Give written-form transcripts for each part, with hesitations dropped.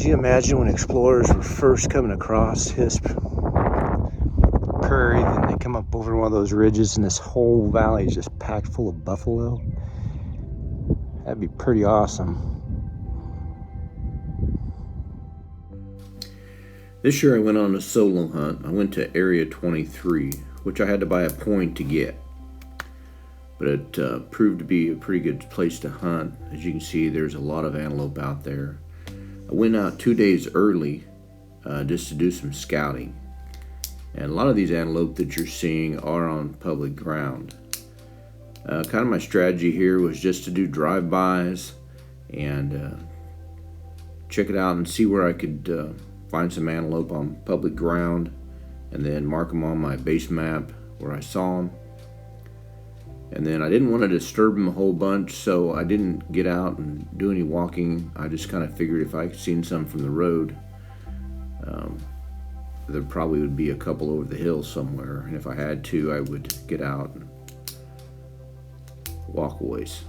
Could you imagine when explorers were first coming across his prairie, then they come up over one of those ridges and this whole valley is just packed full of buffalo? That'd be pretty awesome. This year I went on a solo hunt. I went to Area 23, which I had to buy a point to get. But it proved to be a pretty good place to hunt. As you can see, there's a lot of antelope out there. I went out 2 days early just to do some scouting. And a lot of these antelope that you're seeing are on public ground. Kind of my strategy here was just to do drive-bys and check it out and see where I could find some antelope on public ground and then mark them on my base map where I saw them. And then I didn't want to disturb them a whole bunch, so I didn't get out and do any walking. I just kind of figured if I seen some from the road, there probably would be a couple over the hill somewhere. And if I had to, I would get out and walk a ways.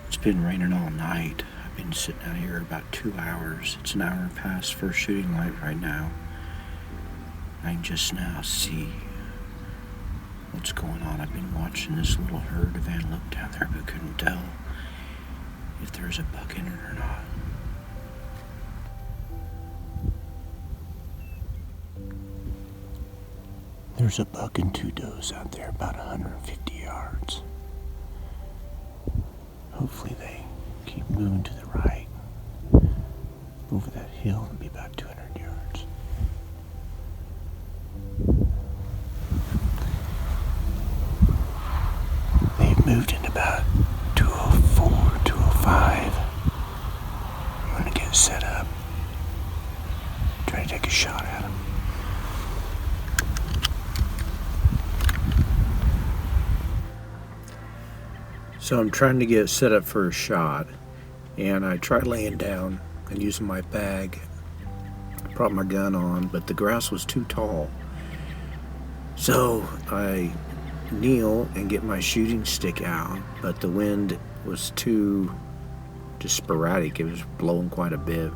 It's been raining all night. I've been sitting out here about 2 hours. It's an hour past first shooting light right now. I can just now see what's going on. I've been watching this little herd of antelope down there, but couldn't tell if there's a buck in it or not. There's a buck and 2 does out there about 150 yards. Hopefully they keep moving to the right over that hill and be about 200 yards. They've moved into about 204, 205. I'm gonna get set up, try to take a shot at them. So I'm trying to get set up for a shot, and I tried laying down and using my bag. I brought my gun on, but the grass was too tall. So I kneel and get my shooting stick out, but the wind was too just sporadic. It was blowing quite a bit.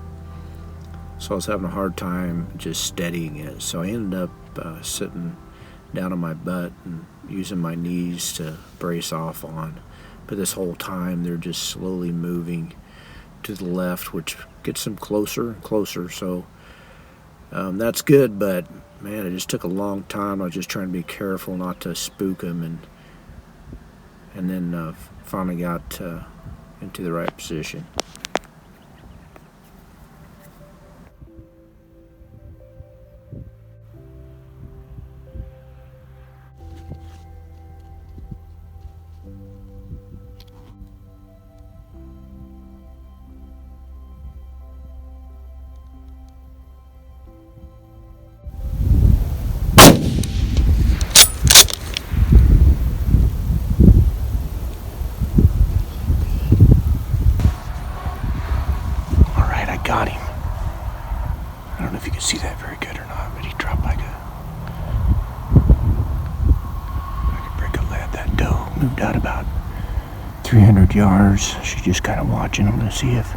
So I was having a hard time just steadying it. So I ended up sitting down on my butt and using my knees to brace off on. But this whole time they're just slowly moving to the left, which gets them closer and closer. So that's good, but man, it just took a long time. I was just trying to be careful not to spook them, and then finally got into the right position. Got him. I don't know if you can see that very good or not, but he dropped like a brick of lead. That doe moved out about 300 yards. She's just kind of watching. I'm going to see if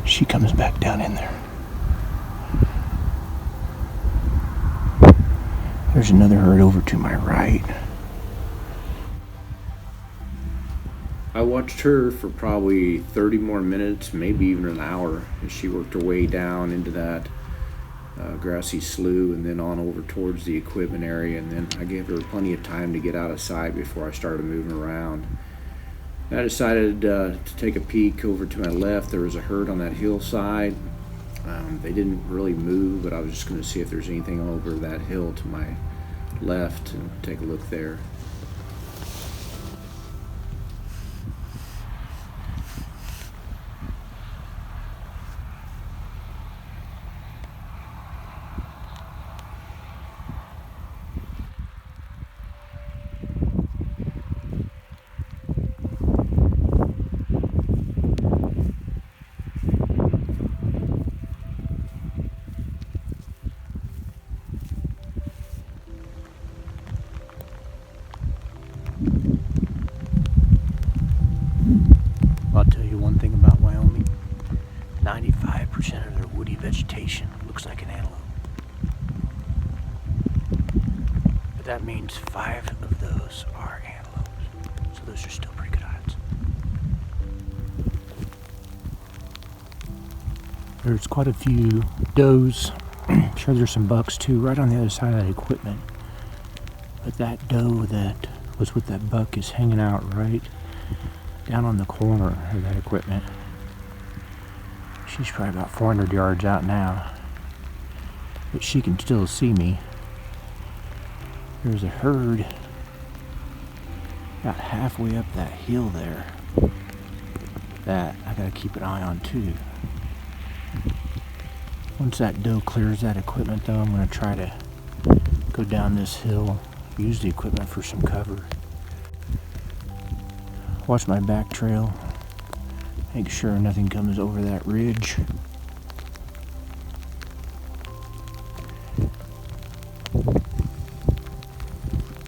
she comes back down in there. There's another herd over to my right. I watched her for probably 30 more minutes, maybe even an hour, as she worked her way down into that grassy slough and then on over towards the equipment area, and then I gave her plenty of time to get out of sight before I started moving around. And I decided to take a peek over to my left. There was a herd on that hillside, They didn't really move, but I was just going to see if there's anything over that hill to my left and take a look there. I'll tell you one thing about Wyoming. 95% of their woody vegetation looks like an antelope. But that means 5 of those are antelopes. So those are still pretty good odds. There's quite a few does. I'm sure there's some bucks too, right on the other side of that equipment. But that doe that was with that buck is hanging out right down on the corner of that equipment. She's probably about 400 yards out now, but she can still see me. There's a herd about halfway up that hill there that I gotta keep an eye on too. Once that doe clears that equipment though, I'm gonna try to go down this hill, use the equipment for some cover. Watch my back trail, make sure nothing comes over that ridge.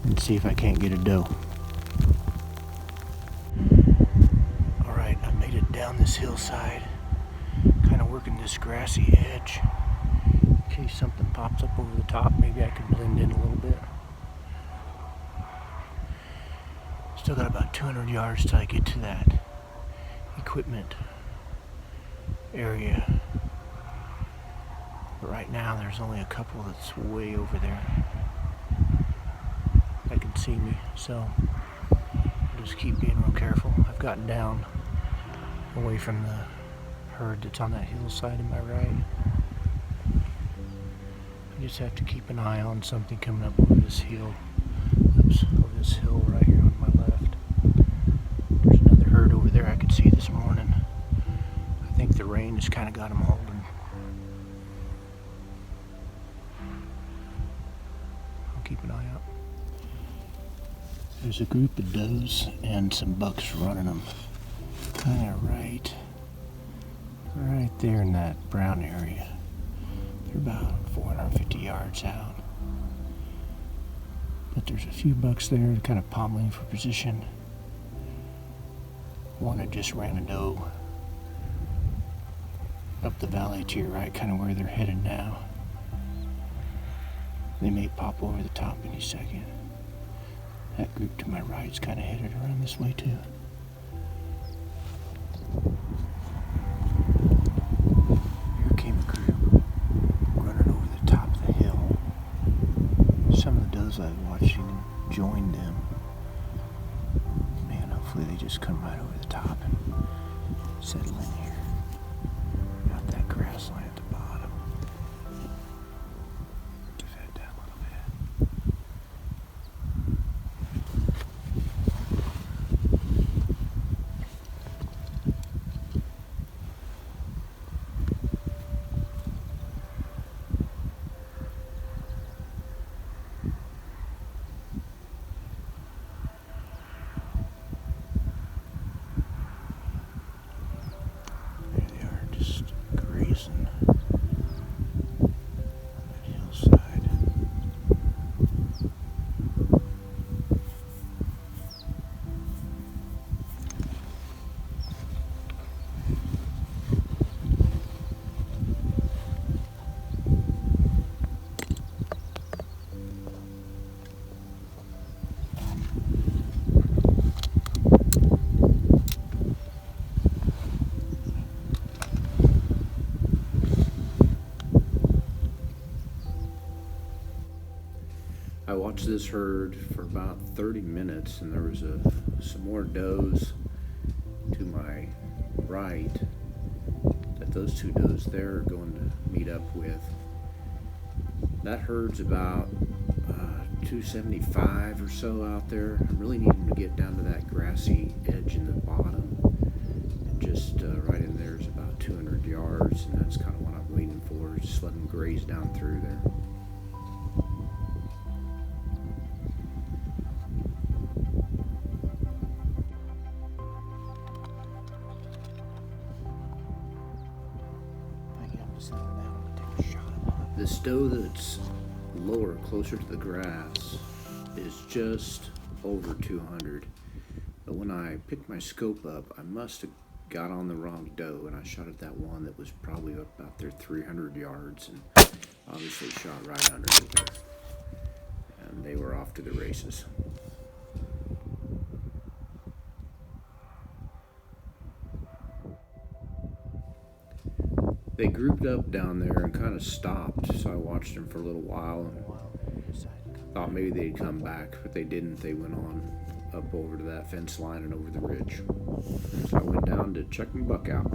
And see if I can't get a doe. Alright, I made it down this hillside, kind of working this grassy edge. In case something pops up over the top, maybe I can blend in a little bit. Still got about 200 yards till I get to that equipment area. But right now there's only a couple that's way over there that can see me, so I'll just keep being real careful. I've gotten down away from the herd that's on that hillside in my right. I just have to keep an eye on something coming up over this hill. Oops, over this hill right here on my left. There's another herd over there I could see this morning. I think the rain has kind of got them holding. I'll keep an eye out. There's a group of does and some bucks running them. Kind of right there in that brown area. They're about 450 yards out. But there's a few bucks there kind of pommeling for position. One that just ran a doe up the valley to your right, kind of where they're headed now. They may pop over the top any second. That group to my right is kind of headed around this way too. Here came a group running over the top of the hill. Some of the does I was watching joined them. Man, hopefully they just come right over the top and settle in here. Got that grassland at the bottom. Give that down a little bit. There they are, just grazing on that hillside. I watched this herd for about 30 minutes, and there was some more does to my right that those two does there are going to meet up with. That herd's about 275 or so out there. I'm really needing to get down to that grassy edge in the bottom. And just right in there is about 200 yards, and that's kind of what I'm waiting for, just let them graze down through there. This doe that's lower, closer to the grass, is just over 200. But when I picked my scope up, I must have got on the wrong doe, and I shot at that one that was probably up about there 300 yards, and obviously shot right underneath her. And they were off to the races. They grouped up down there and kind of stopped, so I watched them for a little while and thought maybe they'd come back, but they didn't. They went on up over to that fence line and over the ridge. So I went down to check my buck out.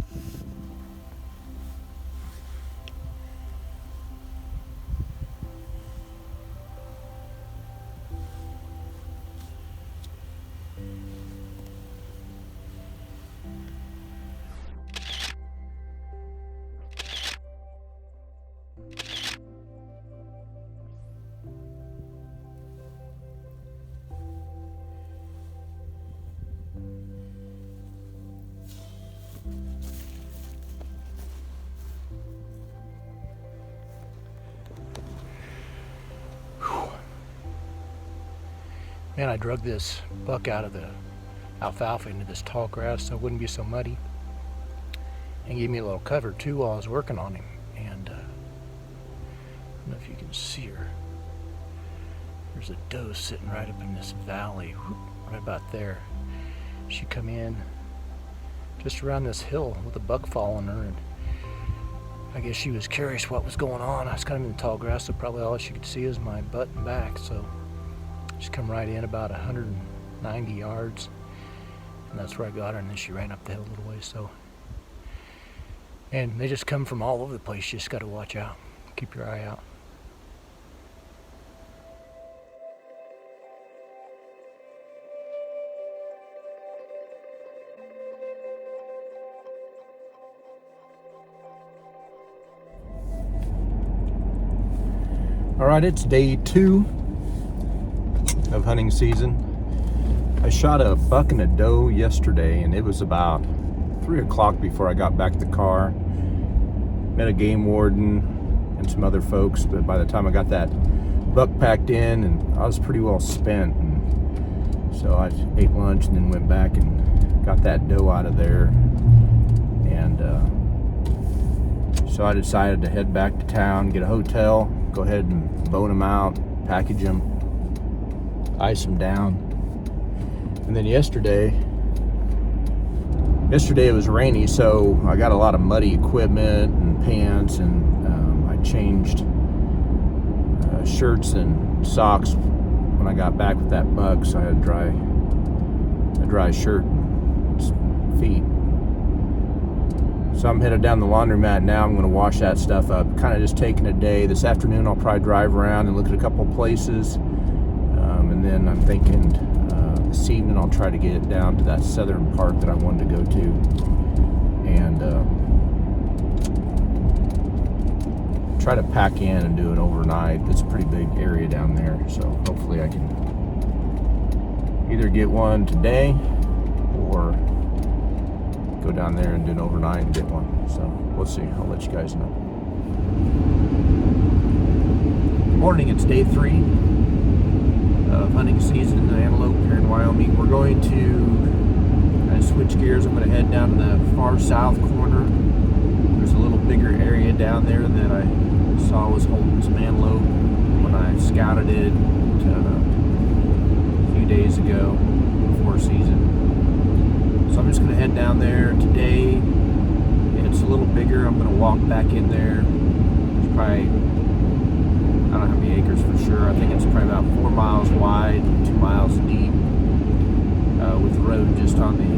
Man, I drug this buck out of the alfalfa into this tall grass so it wouldn't be so muddy, and gave me a little cover too while I was working on him. And I don't know if you can see her. There's a doe sitting right up in this valley, right about there. She come in just around this hill with a buck following her, and I guess she was curious what was going on. I was kind of in the tall grass, so probably all she could see is my butt and back. So she come right in about 190 yards, and that's where I got her, and then she ran up the hill a little ways. So, and they just come from all over the place. You just got to watch out, keep your eye out. All right, it's day 2 of hunting season. I shot a buck and a doe yesterday, and it was about 3 o'clock before I got back to the car. Met a game warden and some other folks, but by the time I got that buck packed in, and I was pretty well spent, and so I ate lunch and then went back and got that doe out of there. And so I decided to head back to town, get a hotel, go ahead and bone them out, package them, ice them down. And then yesterday it was rainy, so I got a lot of muddy equipment and pants, and I changed shirts and socks when I got back with that buck, so I had a dry shirt and feet. So I'm headed down the laundromat now. I'm going to wash that stuff up, kind of just taking a day. This afternoon I'll probably drive around and look at a couple places, and then I'm thinking this evening I'll try to get it down to that southern part that I wanted to go to, and try to pack in and do it overnight. It's a pretty big area down there, so hopefully I can either get one today or go down there and do an overnight and get one. So we'll see. I'll let you guys know. Good morning. It's day 3 of hunting season in the antelope here in Wyoming. We're going to kind of switch gears. I'm going to head down to the far south corner. There's a little bigger area down there that I saw was holding some antelope when I scouted it a few days ago before season. So I'm just going to head down there today. It's a little bigger. I'm going to walk back in there. It's probably, I don't know how many acres for sure. I think it's probably about 4 miles wide, 2 miles deep, with the road just on the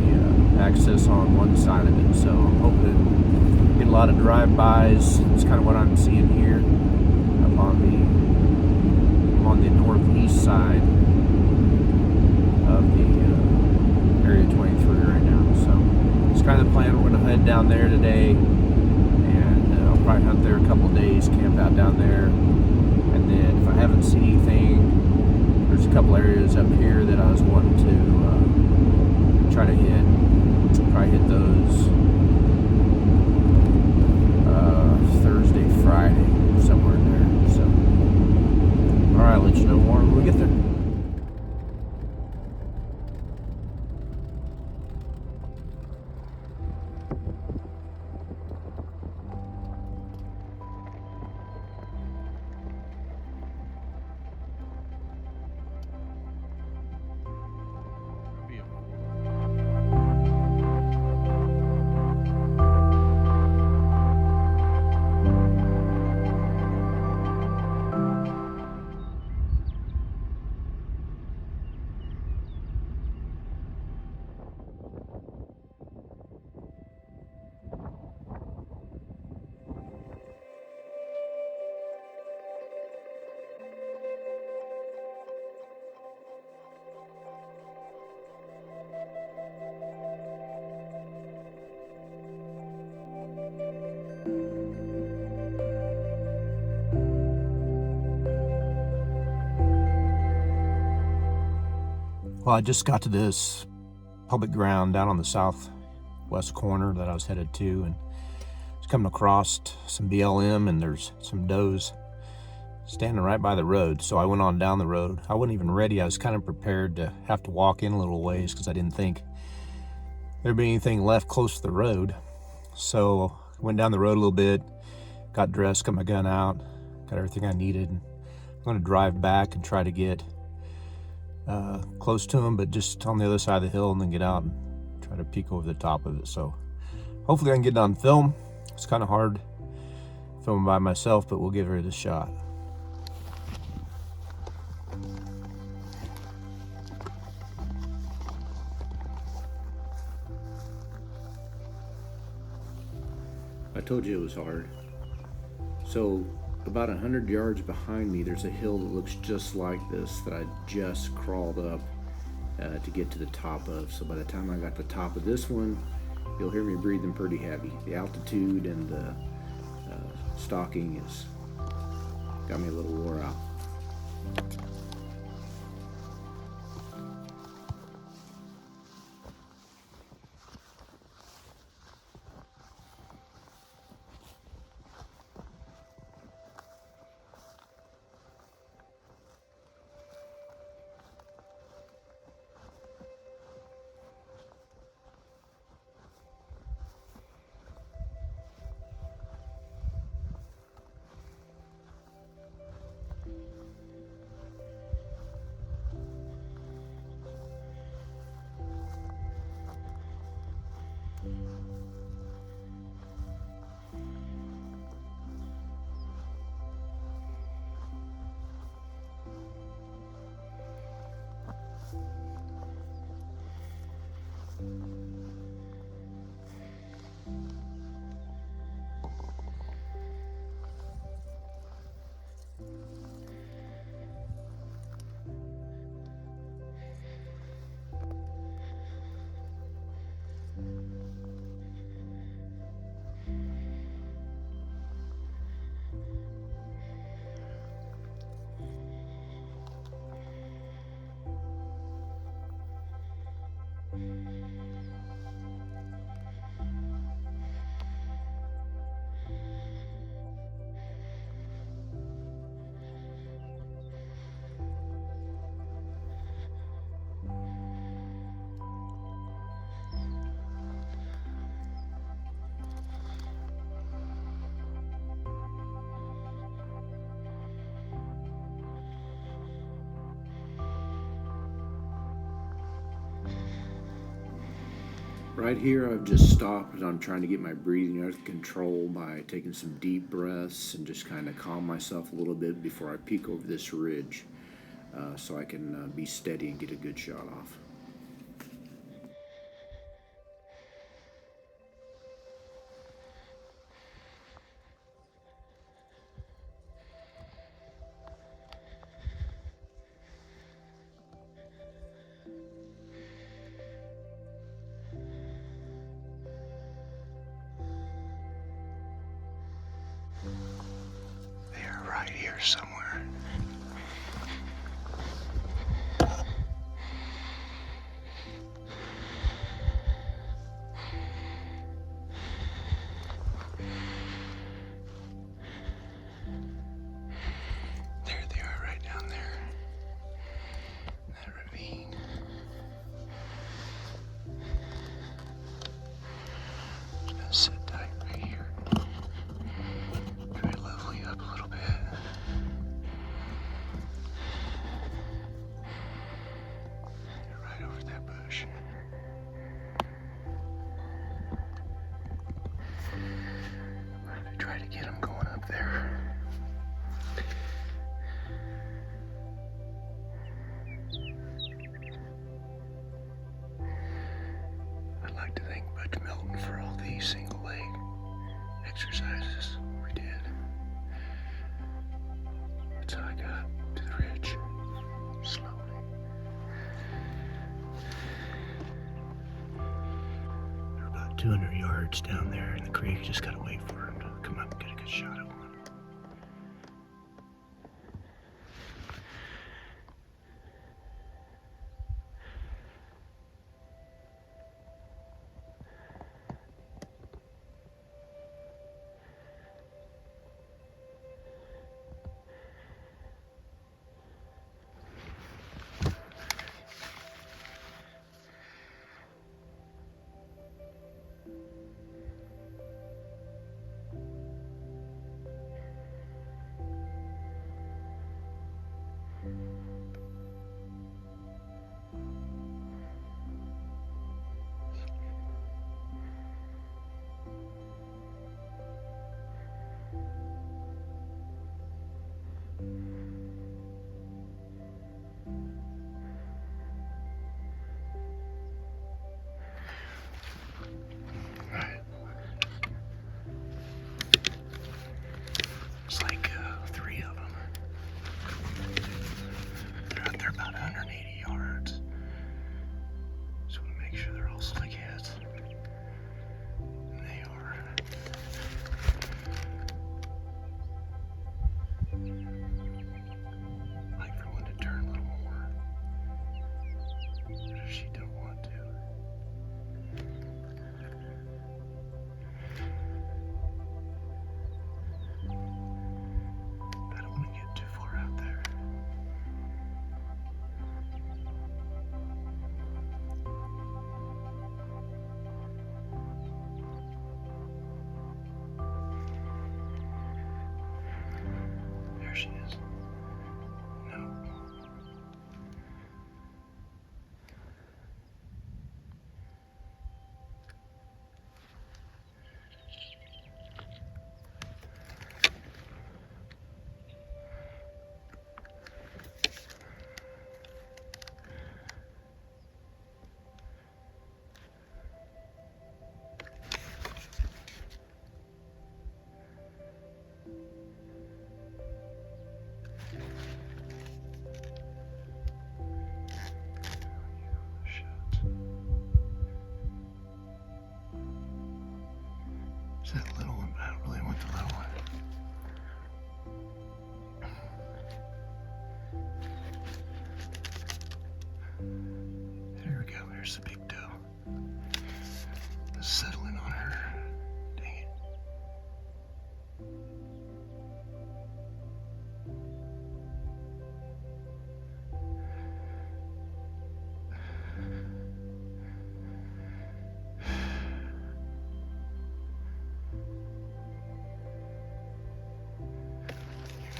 access on one side of it. So I'm hoping Get a lot of drive-bys. It's kind of what I'm seeing here. I'm on the northeast side of the Area 23 right now. So it's kind of the plan. We're going to head down there today, and I'll probably hunt there a couple of days, camp out down there, and then if I haven't seen anything, there's a couple areas up here that I was wanting to try to hit. Probably hit those Thursday, Friday, somewhere in there. So, all right, I'll let you know more when we get there. Well, I just got to this public ground down on the southwest corner that I was headed to, and I was coming across some BLM, and there's some does standing right by the road. So I went on down the road. I wasn't even ready. I was kind of prepared to have to walk in a little ways because I didn't think there'd be anything left close to the road. So I went down the road a little bit, got dressed, got my gun out, got everything I needed. I'm going to drive back and try to get close to them, but just on the other side of the hill, and then get out and try to peek over the top of it. So hopefully I can get it on film. It's kind of hard filming by myself, but we'll give her this shot. I told you it was hard. So about 100 yards behind me, there's a hill that looks just like this that I just crawled up to get to the top of. So by the time I got to the top of this one, you'll hear me breathing pretty heavy. The altitude and the stalking has got me a little wore out. Right here, I've just stopped and I'm trying to get my breathing under control by taking some deep breaths and just kind of calm myself a little bit before I peek over this ridge so I can be steady and get a good shot off. somewhere. There they are, right down there. That ravine. Just gonna sit tight right here. Try to level you up a little bit. Right over that bush. I'm gonna try to get them going up there. I'd like to thank Butch Milton for all these single leg exercises we did. That's how I got to the ridge. Slowly. They're about 200 yards down there in the creek. Just gotta wait for him to come up and get a good shot at one. It's like 3 of them. They're out there about 180 yards. Just want to make sure they're all slick heads. And they are. Like for one to turn a little more. But if she don't want to. I don't want to get too far out there. There she is. No. It's that little one, but I don't really want the little one. There we go, there's the big doe. Let's settle in on her. Dang it.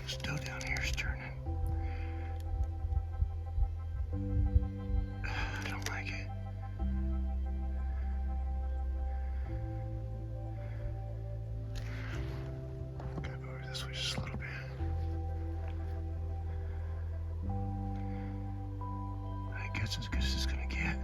This doe down here's turning. I don't like it. Gotta go over this way just a little bit. I guess as good as it's gonna get.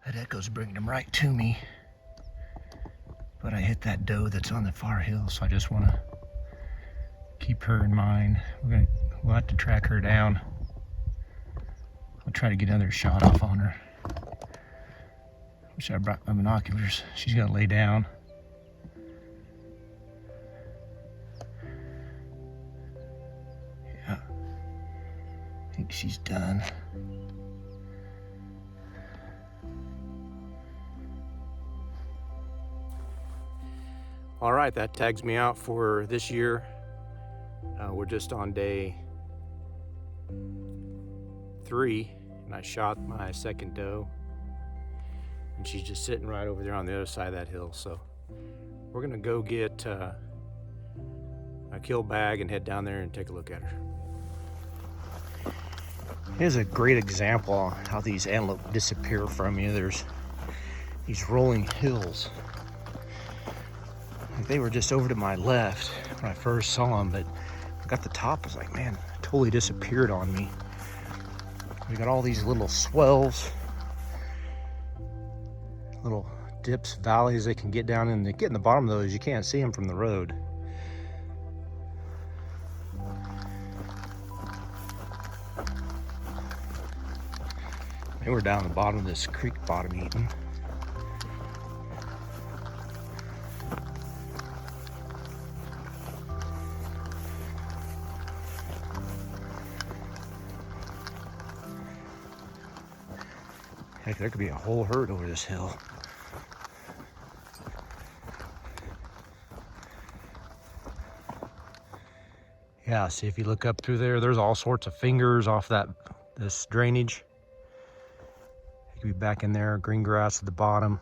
That echo's bringing them right to me. But I hit that doe that's on the far hill, so I just want to keep her in mind. We'll have to track her down. I'll try to get another shot off on her. Wish I brought my binoculars. She's gonna lay down. Yeah, I think she's done. All right, that tags me out for this year. We're just on day 3, and I shot my second doe, and she's just sitting right over there on the other side of that hill. So we're gonna go get a kill bag and head down there and take a look at her. Here's a great example of how these antelope disappear from you. There's these rolling hills. They were just over to my left when I first saw them, but I got the top, I was like, man, it totally disappeared on me. We got all these little swells, little dips, valleys they can get down in. They get in the bottom of those, you can't see them from the road. They were down the bottom of this creek bottom eating. Heck, there could be a whole herd over this hill. Yeah, see, if you look up through there, there's all sorts of fingers off this drainage. It could be back in there, green grass at the bottom.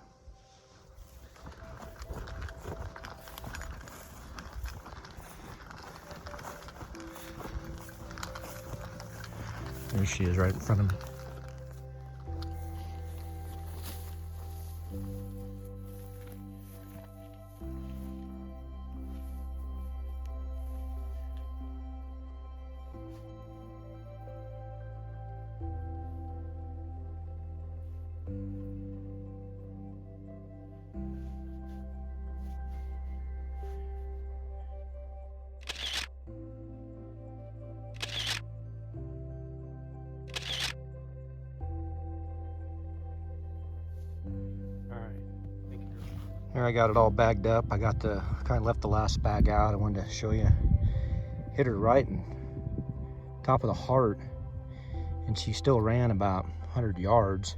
There she is, right in front of me. Here I got it all bagged up. I got kind of left the last bag out. I wanted to show you. Hit her right in top of the heart, and she still ran about 100 yards,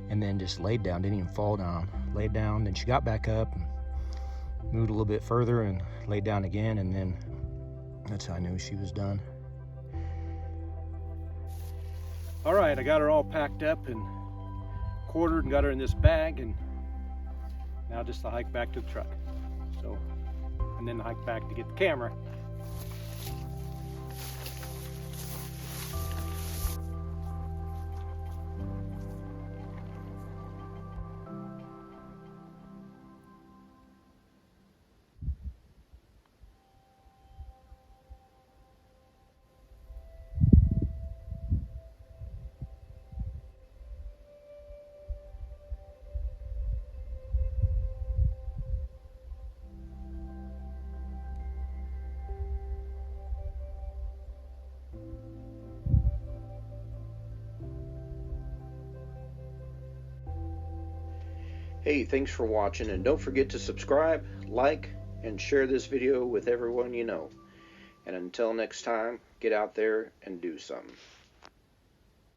and then just laid down. Didn't even fall down. Laid down. Then she got back up, and moved a little bit further, and laid down again. And then that's how I knew she was done. All right, I got her all packed up and quartered, and got her in this bag, and now just to hike back to the truck. So, and then hike back to get the camera. Hey, thanks for watching, and don't forget to subscribe, like, and share this video with everyone you know. And until next time, get out there and do something.